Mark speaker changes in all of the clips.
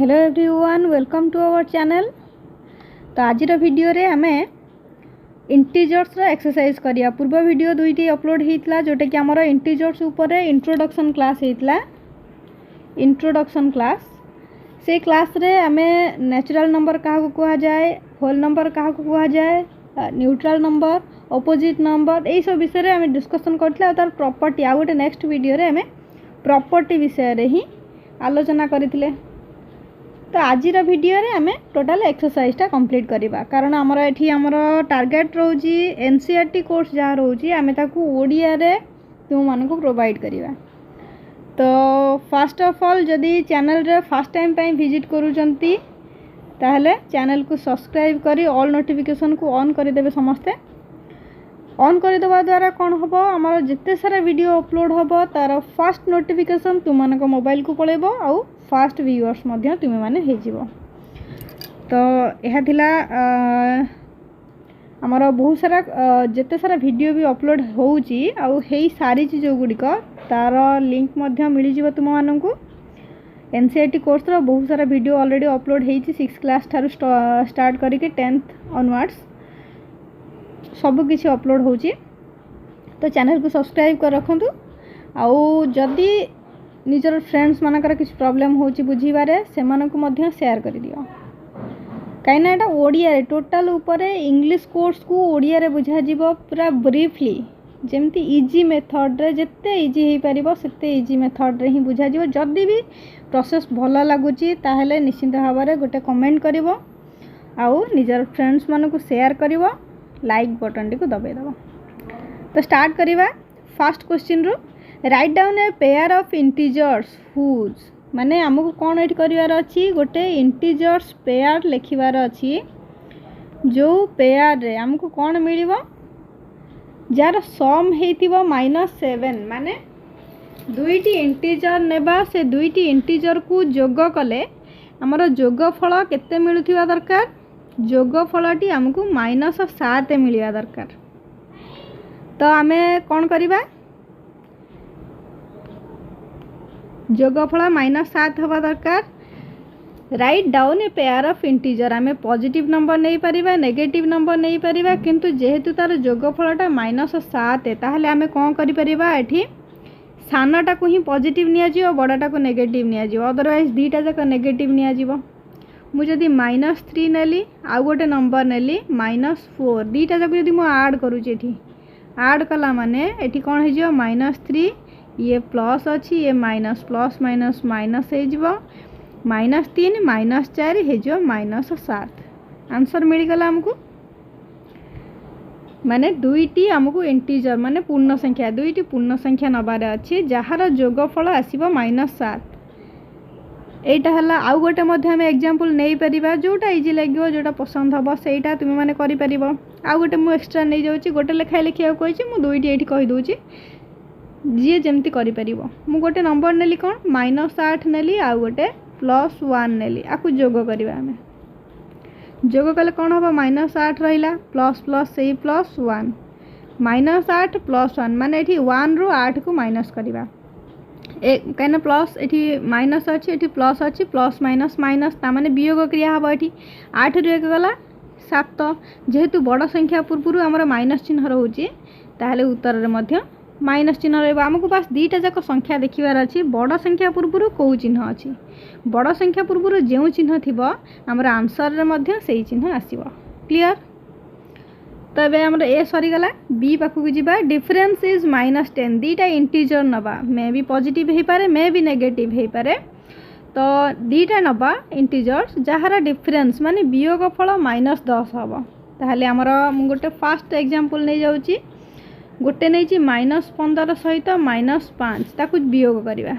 Speaker 1: Hello everyone, welcome to our channel. तो आज video रे आमे इंटीजर्स रो एक्सरसाइज करिया। पूर्व वीडियो दुईटी अपलोड होता जोटा कि आमर इंटीजर्स उपर इंट्रोडक्शन क्लास होता। इंट्रोडक्शन क्लास से क्लास रे आमे नेचुरल नंबर क्या कह जाए, होल नंबर क्या कह जाए, न्यूट्रल नंबर, ऑपोजिट नंबर, यही सब विषय रे आमे डिस्कशन करथिला। तार प्रॉपर्टी आ गोटे नेक्स्ट वीडियो रे आमे प्रॉपर्टी विषय रे ही आलोचना करथिले। तो आज वीडियो रे आमे टोटल एक्सरसाइजटा कंप्लीट करिबा, कारण आमर एठी आमर टार्गेट रोजी एनसीईआरटी कोर्स जहाँ रोजी आमे ताकू ओडिया रे तुम मानको प्रोवाइड करिबा। तो फर्स्ट ऑफ ऑल जदि चैनल रे फर्स्ट टाइम पे विजिट करूचंती ताहले चैनल को सब्सक्राइब करी ऑल नोटिफिकेशन को ऑन कर देबे। समस्ते ऑन कर देबा द्वारा कौन हम आमर जिते सारा वीडियो अपलोड हम तार फर्स्ट नोटिफिकेशन तुम मानक मोबाइल को पड़ेब आउ फास्ट व्यूअर्स मध्य तुम माने हेजिबो। तो यह थिला आमर बहुत सारा जिते सारा वीडियो भी अपलोड होउची आउ हेई सारी चीज गुड़िक तार लिंक मध्य मिल जिवो तुम मानकु। एनसीईआरटी कोर्स रो बहुत सारा वीडियो ऑलरेडी अपलोड हेची 6 क्लास थारु स्टार्ट करके 10th ऑनवर्ड्स सब किसी अपलोड होची। तो चैनल को सब्सक्राइब कर रखंतु। आउ जदि निजर फ्रेंड्स मानकर किसी प्रॉब्लम होची बुझीबारे से मानकु मध्य शेयर कर दियो। कहीं एटा ओडिया रे टोटल ऊपर इंग्लिश कोर्स को ओडिया रे बुझा जीवो पूरा ब्रीफली, जेमती इजी मेथड रे जिते इजी हे परिबो सेते इजी मेथड रे ही बुझा जीवो। जदि भी प्रोसेस भला लागुची ताहले निश्चित भाव में गोटे कमेंट करिवो आउ निजर फ्रेंड्स मानकु शेयर करिवो, लाइक बटन टी को दबाई दबो। तो स्टार्ट करिवा फर्स्ट क्वेश्चन रो। Write down a pair of integers whose, माने हमको कौन एट करिवार अछि, गोटे इंटीजर्स पेयर लिखिवार अछि जो पेयर रे हमको कौन मिलिबो, जार सम हेतिबो -7। माने दुईटी इंटीजर नेबा, से दुईटी इंटीजर को जोग कले हमर जोगफल केते मिलुथिबा दरकार, जोगफलटी हमको -7 मिलवा दरकार। तो आमे कौन करिबा, जोगफल -7 हवा दरकार। Right down a pair of integer, आमे पॉजिटिव नंबर नहीं परिबा, नेगेटिव नंबर नहीं परिबा, किंतु जेहेतु तार जोगफलटा -7 ताहले आमे कौन करि परिबा, एठी सानटा को ही पॉजिटिव निया जिवो, बड़ाटा को नेगेटिव निया जिवो, अदरवाइज दीटा जाक नेगेटिव निया जिवो। मुझे -3 नेली आउ गोटे नंबर नेली -4, दीटा जाक जदि मु ऐड करूची, एठी ऐड कला माने एठी कौन हे जिवो -3, ये प्लस अच्छी, ये माइनस, प्लस माइनस माइनस हे जिवो, -3 -4 हे जिवो -7। आंसर मिल गला हमको। माने दुईटी हमको इंटीजर माने पूर्ण संख्या, दुईटी पूर्ण संख्या नबार अच्छी जहार जोगफल आसीबो -7। एटा हला आउ गोटे मध्य हम एग्जांपल नहीं परिबा, जोटा इजी लागिवो, जोटा पसंद हबो सेटा तुम माने करि परिबो। आउ गोटे मु एक्स्ट्रा नहीं जाउची, गोटे लेखाय लिखिया कहिची, मु दुईटी एठी कहि दोची, जे जेमती करि परिबो। मु गोटे नंबर नेली कोन -8 नेली आउ गोटे +1 नेली, आकु जोग करिबा। हमें जोग कले कोन हबो, -8 रहिला प्लस प्लस सेही +1, -8 +1 माने एठी 1 रु 8 को माइनस करिबा। कहीं प्लस ये माइनस अच्छी, ये प्लस अच्छी, प्लस माइनस माइनस ता माने वियोग क्रिया हम ये 8 रु 1 गला 7। जेहेतु बड़ संख्या पूर्व आमर माइनस चिन्ह रोचे ताहले उत्तर रे मध्य माइनस चिन्ह रहिबा। हमको बस दीटा जाक संख्या देखिबार अछि, बड़ संख्या पूर्व कौ चिन्ह अछि, बड़ संख्या पूर्व जो चिन्ह थिबो हमर आंसर रे मध्य सेही चिन्ह आसीबो। क्लियर। तो ये आमर ए सरीगला, बी पाखक जावा। डिफरेंस इज -10, दीटा इंटीजर नबा, मे भी पॉजिटिव हो पारे, मे भी नेगेटिव हो पारे। तो दीटा नबा इंटीजर्स जहार डिफरेंस माने वियोगफल -10 हम। ताहले आमर मु गोटे फास्ट एग्जांपल नहीं जाउची, गोटे नहीं -15 सहित -5 ताकू वियोग करवा।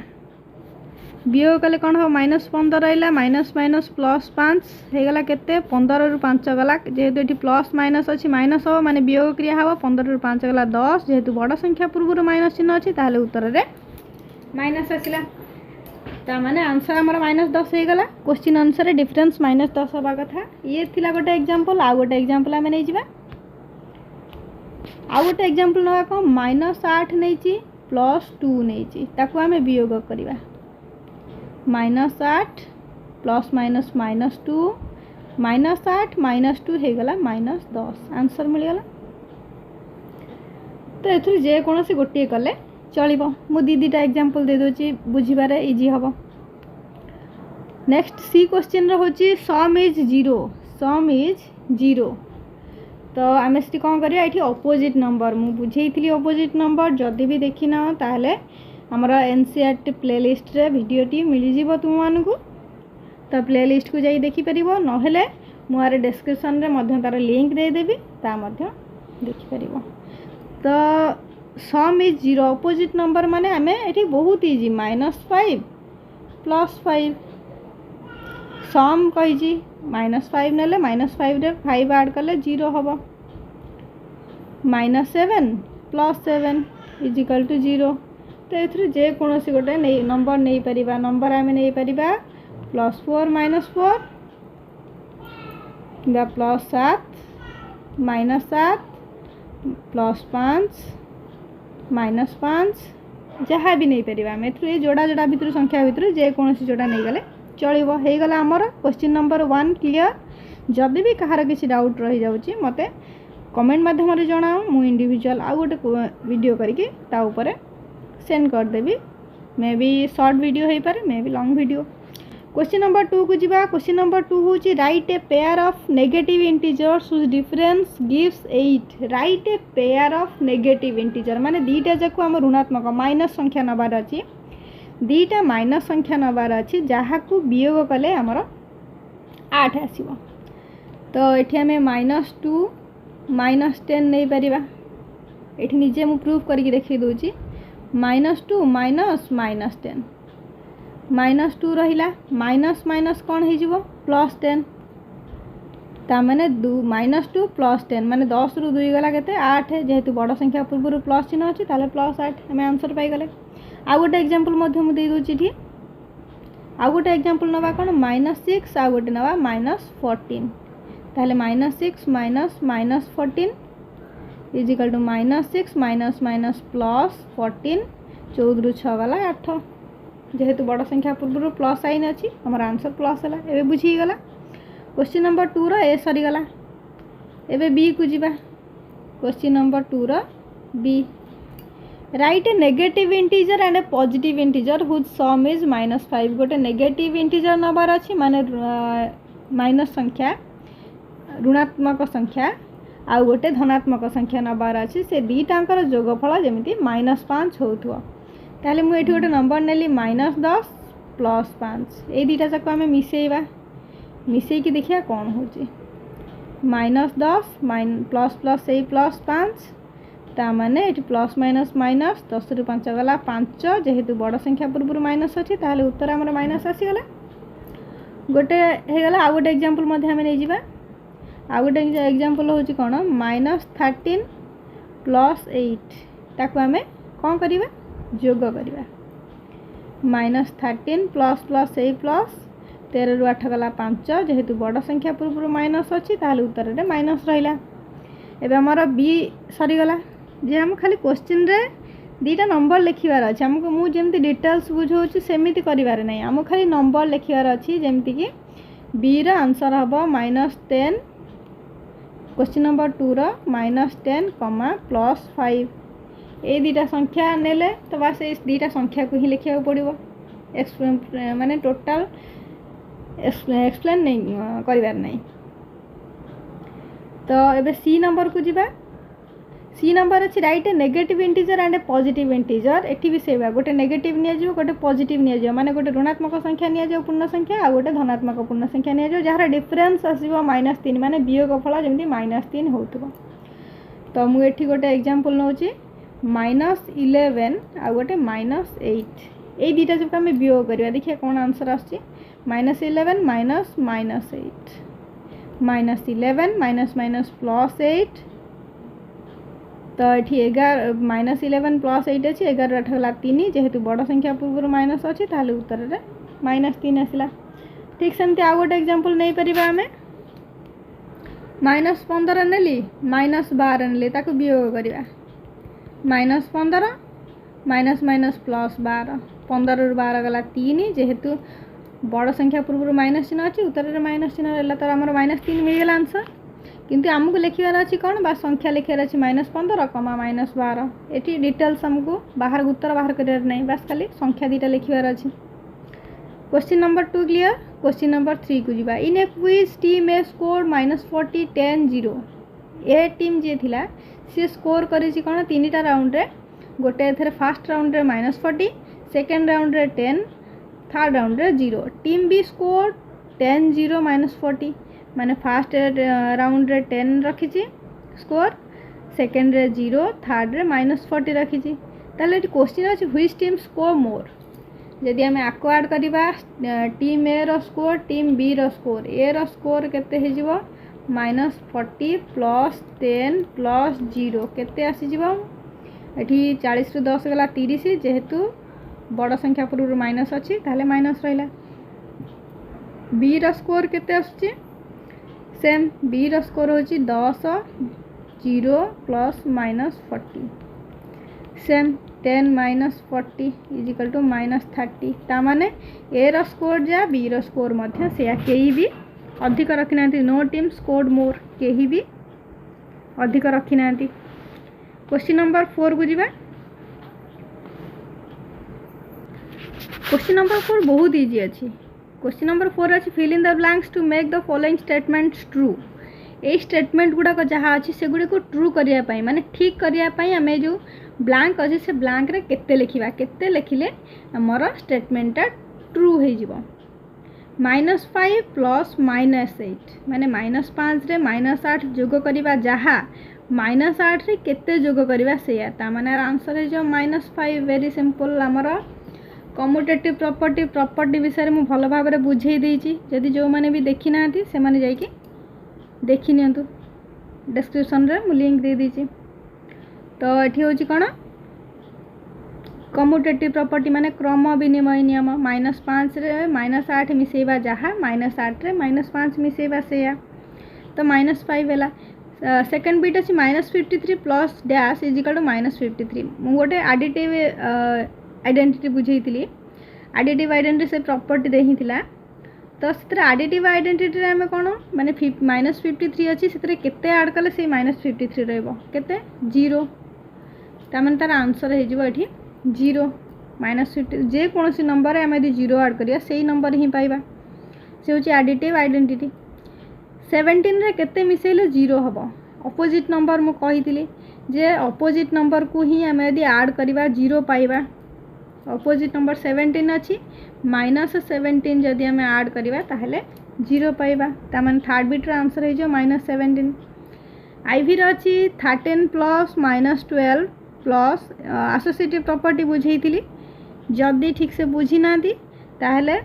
Speaker 1: वियोग कले कौन हम -15 रहा, माइनस माइनस +5 हो गला केते 15 रु 5 गला, जेहेतु ये प्लस माइनस अच्छी माइनस हम माने वियोग क्रिया हम 15 रु 5 गला 10, जेहेतु बड़ संख्या पूर्व माइनस चिन्ह अच्छी ताहले उत्तर रे माइनस आसिला। ता माने आंसर हमर -10 हो गला। क्वेश्चन आंसर डिफरेंस -10 हवा कथा। ये थिला गोटे एग्जांपल, आ गोटे एग्जांपल आमे नै जिबा। आ गोटे एग्जांपल नवा को -8 नै ची +2 नै ची, ताकू आमे वियोग करबा। -8 प्लस माइनस -2 -8 -2 हो गला -10 आंसर मिलगला। तो एथुर जेकोसी गोटे कले चलो मु दीटा एग्जांपल दे दूची बुझीबारे इजी हम। नेक्स्ट सी क्वेश्चन रोचे सम इज 0 तो आम से कौन करिया ये अपोजिट नंबर मु बुझेइथिली अपोजिट नंबर जदि भी देखी ना ताहले हमर एनसीईआरटी प्लेलिस्ट रे वीडियो टी मिल जिवो तुम मानकु। तो प्लेलिस्ट को जाई देखि परिबो नहेले मुआरे डिस्क्रिप्शन रे मध्य तार लिंक दे देबी ता मध्य देखि परिबो। तो सम इज 0 अपोजिट नंबर माने आमे एठी बहुत इजी -5 +5 सम कही -5 नेले -5 रे 5 ऐड कले 0 हम -7 +7 = 0। तो ये जेकोसी गोटे नंबर नहीं परिबा नंबर आम नहीं परिबा +4 -4 या +7 -7 +5 -5 जहाँ भी नहीं पारिबा आम ए जोड़ा जोड़ा भितर संख्या भितर जेकोसी जोड़ा नहीं गले चलो हो गला आमर क्वेश्चन नंबर 1 क्लियर। जदि भी कहार किसी डाउट रही जाउची मते कमेंट माध्यम रे जणाओ मु इंडिविजुअल आ गोटे वीडियो करके ता ऊपर सेंड कर देबी मे बी शॉर्ट वीडियो हो पारे may be long video. Question number 2 को जीवा। क्वेश्चन नंबर 2 होची right A pair of negative integers which difference gives 8। Right A pair of negative integer माने दीटा जाको हम ऋणात्मक माइनस संख्या नबार अछि दीटा माइनस संख्या नबार अछि जहा को वियोग कले हमर 8 आसीबो। तो एठी हमें -2 -10 नहीं पारिबा एठी निजे मु प्रूफ करके देखि दोची -2 -10 -2 रहिला माइनस माइनस कौन हो +10 ताने -2 +10 माने 10 रु 2 गला के 8 जेहेतु बड़ संख्या पूर्व प्लस चिन्ह अच्छी ताले +8 आम आंसर पाईगले। आ गोटे एग्जांपल मुझे दूची आ गोटे एग्जांपल नवा कौन -6 आ गोटे नवा -14 ताले -6 -14 = -6 -14 14 रु 6 गला 8 जेहेतु बड़ संख्या पूर्व प्लस साइन अच्छी हमार आंसर प्लस है एवं बुझीगला। क्वेश्चन नंबर 2 रो ए सरीगला एवं बी को जीवा। क्वेश्चन नंबर 2 रो B write a negative integer and a positive integer whose sum is -5 गोटे नेगेटिव इंटीजर नबार अच्छी माने माइनस संख्या ऋणात्मक संख्या आ गोटे धनात्मक संख्या नबार अच्छी से दीटांकर जोगफल जमी -5 होथुआ ताले मु एठी गोटे नंबर नेली -10 +5 ए दीटा जाक आम मिसेइबा मिसेइकी देखिया कौन होची -10 प्लस ए +5 ता माने एठी प्लस माइनस माइनस 10 रु 5 गला 5 जेहेतु बड़ संख्या पूर्व माइनस अच्छी ताले उत्तर आमर माइनस आसीगला। गोटे हे गला आ गोटे एग्जांपल मध्ये हम नै जिबा आ गोटे एग्जांपल होची कोन -13 +8 ताको आमे कोन करिबा जोग करिबा -13 ++ 8 13 रु 8 गला 5 जेहेतु बड़ संख्या पूर्व माइनस अच्छी ताले उत्तर रे माइनस रहिला। एबे हमर बी सरी गला जे हम खाली क्वेश्चन रे दीटा नंबर लिखिबार अछि हमको मु जेमति डिटेल्स बुझौछि सेमिति करिवार नै हम खाली नंबर लिखिबार अछि जेमति कि बी रा आंसर हबो -10 क्वेश्चन नंबर 2 रा -10, +5 ए दीटा संख्या नेले तो बस ए दीटा संख्या को ही लिखिया पड़ो माने टोटल एक्सप्लेन नहीं करिवार नहीं। तो एबे सी नंबर को जीवा। सी नंबर अच्छी right a negative integer and a positive integer एठी भी सेवा गोटे नेगेटिव निया जो गोटे पॉजिटिव निया जो माने गोटे ऋणात्मक संख्या निया जो पूर्ण संख्या आ गोटे धनात्मक पूर्ण संख्या निया जो जहार डिफरेंस आसीबो -3 माने वियोगफल जेमति -3 होतबो। तो मु एठी गोटे एग्जांपल नउची -11 आ गोटे -8 ए दीटा जब आम वियोग करवा देखिए कौन आंसर आसची -11 माइनस -8 -11 माइनस माइनस +8 तो ये 11 + 8 अच्छी 11 8 गला 3 जेहेतु बड़ संख्या पूर्व माइनस अच्छी ताले उत्तर रे -3 आसला। ठीक सेमती आ गोटे एग्जांपल नहीं परिबा आमे -15 नेली -12 नेली ताको वियोग करवा -15 माइनस माइनस +12 15 रु 12 गला 3 जेहेतु बड़ संख्या पूर्व माइनस चिन्ह अच्छी उत्तर में माइनस चिन्ह रहा तो आम -3 मिलगला आंसर किंतु आमको लिखार अच्छी कौन बा संख्या लिखार अच्छी -15 कमा -12 ये डिटेल्स आमको बाहर उत्तर बाहर करार नहीं बास खाली संख्या दीटा लिखार अच्छी। Question number 2 clear. Question number 3 को जीवा इन ए क्विज टीम ए स्कोर -40 10 0 ए टीम जी थिला सी स्कोर करी कौन 3टा राउंड रे गोटे एथरे फर्स्ट राउंड रे -40 सेकेंड राउंड रे 10 थर्ड राउंड रे 0 टीम बी स्कोर 10 0 -40 माने फर्स्ट राउंड रे 10 रखी स्कोर सेकेंड रे 0 थर्ड रे -40 रखी ताले क्वेश्चन अच्छे व्हिच टीम स्कोर मोर जदि आम आको आड करवा टीम ए रो स्कोर टीम बी रो स्कोर ए रो स्कोर केते हो -40 + 10 + 0 केते आसीजिवो एठी 40 रु 10 गला 30 जेहेतु बड़ संख्या पूर्व माइनस अच्छी ताले माइनस रहा बी रो स्कोर केते आछी सेम बी रो स्कोर होची 10 0 + -40 सेम 10 - 40 = -30 ता माने ए रो स्कोर जा बी रो स्कोर मध्य से कहीं भी अधिक रखी ना नो टीम स्कोर्ड मोर कहीं भी अधिक रखी ना। क्वेश्चन नंबर 4 को जीवा क्वेश्चन नंबर 4 बहुत इजी अच्छी। क्वेश्चन नंबर 4 अच्छी fill in the blanks to make the following statements true ये स्टेटमेंट गुड़ाक जहाँ अच्छी से गुड़ी को ट्रू करने माने ठीक करने आम जो ब्लैंक अच्छे से ब्लैंक रे केते लिखा केते लिखिले आमर स्टेटमेंटा ट्रू हो -5 + -8 माने -5 रे -8 जोग करवा जहाँ -8 रे केते जोग करवा से माने आंसर हो -5 वेरी सिंपल आमर कम्यूटेटिव प्रॉपर्टी विषय में भल भाव में बुझे देती जदि जो मैंने भी देखी ना से मैंने जाकि देखी नियंतु डिस्क्रिप्शन रे मु लिंक दे दीची। तो ये हूँ कौन कम्यूटेटिव प्रॉपर्टी माने क्रम विनिमय नियम -5 रे -8 मिसेबा जहाँ -8 रे -5 मिसेबा से तो -5 है। सेकेंड बीट अच्छी -53 + डैश = -53 मु गोटे एडिटिव आइडेंटिटी बुझे एडिटिव आइडेंटिटी से प्रॉपर्टी दे ही थिला तो से एडिटिव आइडेंटिटी आम कौन माने -53 अच्छी से केते ऐड कले से -53 रहबो केते 0 तार तार आंसर हो ये 0 -50 जे कौन सी नंबर आम यदि 0 ऐड करिया से नंबर ही पाइबा से हूँ एडिटिव आइडेंटिटी। 17 रे केते मिसेले 0 हम अपोजिट नंबर मु कही जे अपोजिट नंबर को ही आम यदि ऐड करवा 0 पाइबा अपोजिट नंबर 17 अच्छी -17 जदि आम ऐड करवा ताहले 0 पाइबा तामान थर्ड बीट्र आंसर हो -17। आईवी अच्छी 13 + -12 प्लस एसोसिएटिव प्रॉपर्टी बुझेई जदि ठीक से बुझी ना ताहले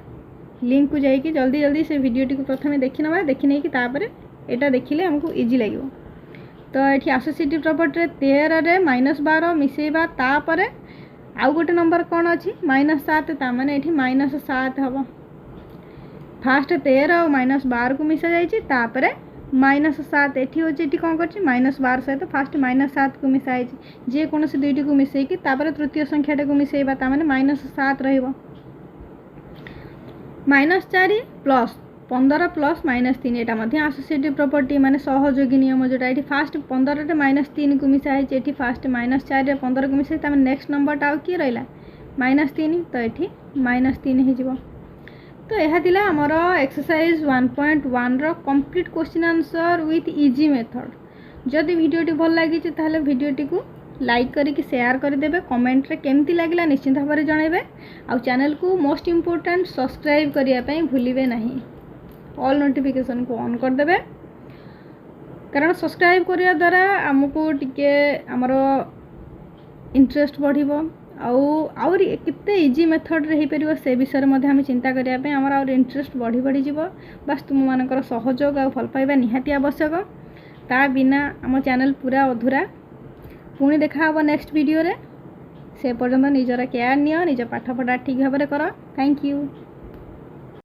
Speaker 1: लिंक को जाइए जल्दी जल्दी से वीडियो टी प्रथम देखी ना देखी नहीं कि यहाँ देखिले हमको इजी लगे। तो ये एसोसिएटिव प्रॉपर्टी 13 रे -12 मिसेबा तापर आउ गोटे नंबर कौन अच्छी -7 ताने ये -7 हम फास्ट 13 और -12 को मिसा जापर -7 ये हूँ कौन कर -12 सहित फास्ट -7 को मिसाई जेकोसी दुईटी को मिसेकी तृतीय संख्याटा को मिसेबा -7 रहा -4 + 15 + -3 यहाँ एसोसिएटिव प्रॉपर्टी माने सहयोगी नियम जोटा ये फास्ट 15 रे -3 को मिसाई ये फास्ट -4 रे 15 को मिसाई नेक्स्ट नंबरटा आउ किए रहा -3 तो ये -3 हो। तो यह थिला हमर एक्सरसाइज 1.1 रो complete question answer with easy method. जदि वीडियोटी भल लगी ताहले वीडियोटी को लाइक करके शेयर करदेवे कमेंट रे केमती लागला निश्चित भाव में जनइबे आ चैनल को मोस्ट इम्पोर्टेंट सब्सक्राइब करने भूलिए नहीं ऑल नोटिफिकेशन को ऑन करदेवे कारण सब्सक्राइब करने द्वारा आमको टिके आमर इंटरेस्ट बढ़िबो आउरी केते इजी मेथड रे हो से विषय में आम चिंता करने आमर आउर इंटरेस्ट बढ़ी बढ़ी जीव बस तुम मानकर सहयोग आ भल पाइबा निहाती आवश्यक ता बिना आम चैनल पूरा अधूरा पुणी देखा हम नेक्स्ट वीडियो रे से पर्यंत निजर केयर नियो निज पाठ पढ़ा ठीक भाव में कर। Thank you.